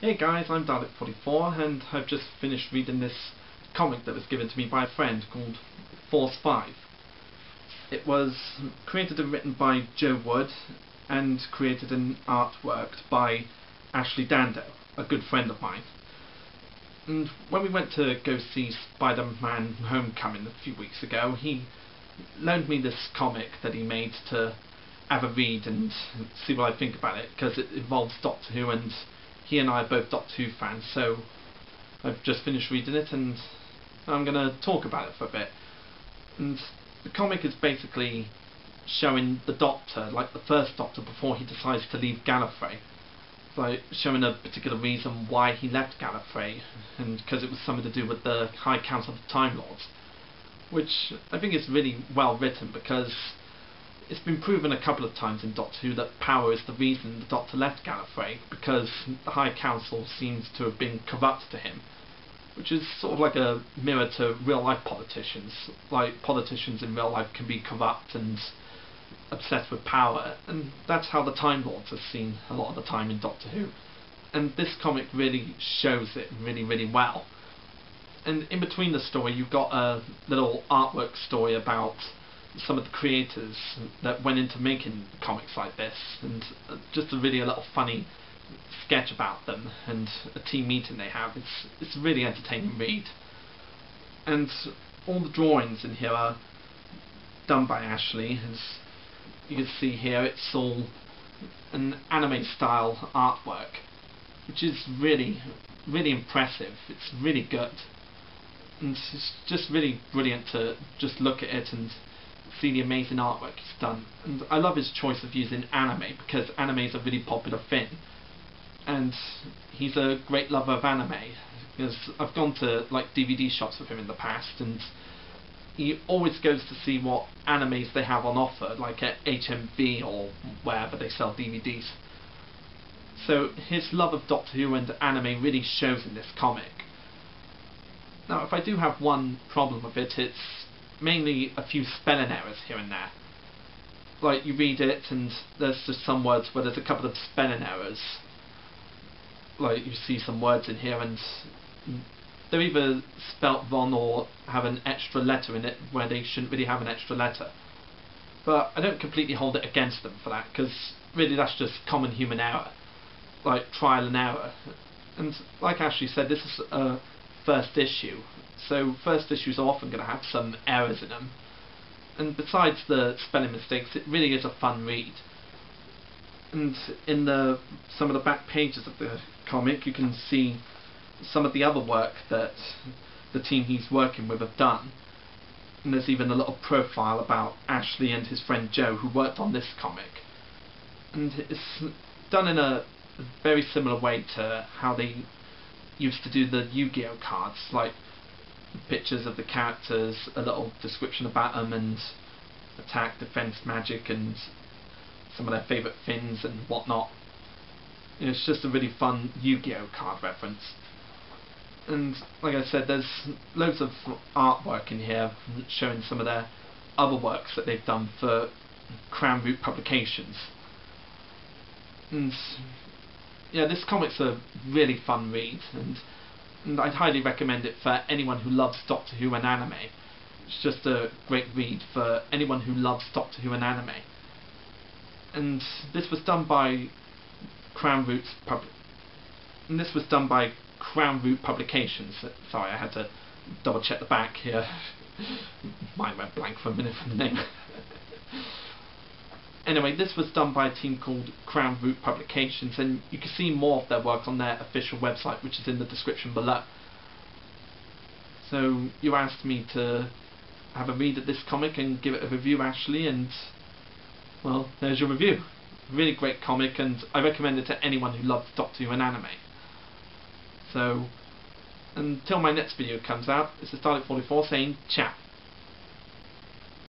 Hey guys, I'm Dalek44 and I've just finished reading this comic that was given to me by a friend called Force 5. It was created and written by Joe Wood and created and artworked by Ashleigh Dando, a good friend of mine. And when we went to go see Spider-Man Homecoming a few weeks ago, he loaned me this comic that he made to have a read and see what I think about it, because it involves Doctor Who and he and I are both Doctor Who fans, so I've just finished reading it and I'm going to talk about it for a bit. And the comic is basically showing the Doctor, like the first Doctor before he decides to leave Gallifrey, like showing a particular reason why he left Gallifrey, and because it was something to do with the High Council of the Time Lords, which I think is really well written, because it's been proven a couple of times in Doctor Who that power is the reason the Doctor left Gallifrey, because the High Council seems to have been corrupt to him, which is sort of like a mirror to real life politicians. Like, politicians in real life can be corrupt and obsessed with power, and that's how the Time Lords are seen a lot of the time in Doctor Who. And this comic really shows it really well. And in between the story you've got a little artwork story about some of the creators that went into making comics like this, and just a little funny sketch about them and a team meeting they have. It's a really entertaining read, and all the drawings in here are done by Ashleigh. As you can see here, it's all an anime style artwork, which is really impressive. It's really good, and it's just really brilliant to just look at it and see the amazing artwork he's done. And I love his choice of using anime, because anime is a really popular thing, and he's a great lover of anime, because I've gone to like DVD shops with him in the past, and he always goes to see what animes they have on offer, like at HMV or wherever they sell DVDs. So his love of Doctor Who and anime really shows in this comic. Now, if I do have one problem with it, it's mainly a few spelling errors here and there. Like, you read it and there's just some words where there's a couple of spelling errors. Like, you see some words in here and they're either spelt wrong or have an extra letter in it where they shouldn't really have an extra letter. But I don't completely hold it against them for that, because really that's just common human error, like trial and error. And like Ashley said, this is a first issue, so first issues are often going to have some errors in them, and besides the spelling mistakes, it really is a fun read. And in some of the back pages of the comic you can see some of the other work that the team he's working with have done, and there's even a little profile about Ashleigh and his friend Joe who worked on this comic, and it's done in a very similar way to how they used to do the Yu-Gi-Oh cards, like pictures of the characters, a little description about them, and attack, defense, magic, and some of their favourite things and whatnot. It's just a really fun Yu-Gi-Oh card reference. And like I said, there's loads of artwork in here showing some of their other works that they've done for Crown Root Publications. And yeah, this comic's a really fun read, and I'd highly recommend it for anyone who loves Doctor Who and anime. It's just a great read for anyone who loves Doctor Who and anime. And this was done by Crown Root Publications. Sorry, I had to double check the back here. Mine went blank for a minute from the name. Anyway, this was done by a team called Crown Root Publications, and you can see more of their work on their official website, which is in the description below. So you asked me to have a read of this comic and give it a review, Ashley, and well, there's your review. Really great comic, and I recommend it to anyone who loves Doctor Who and anime. So until my next video comes out, this is Dalek44 saying ciao.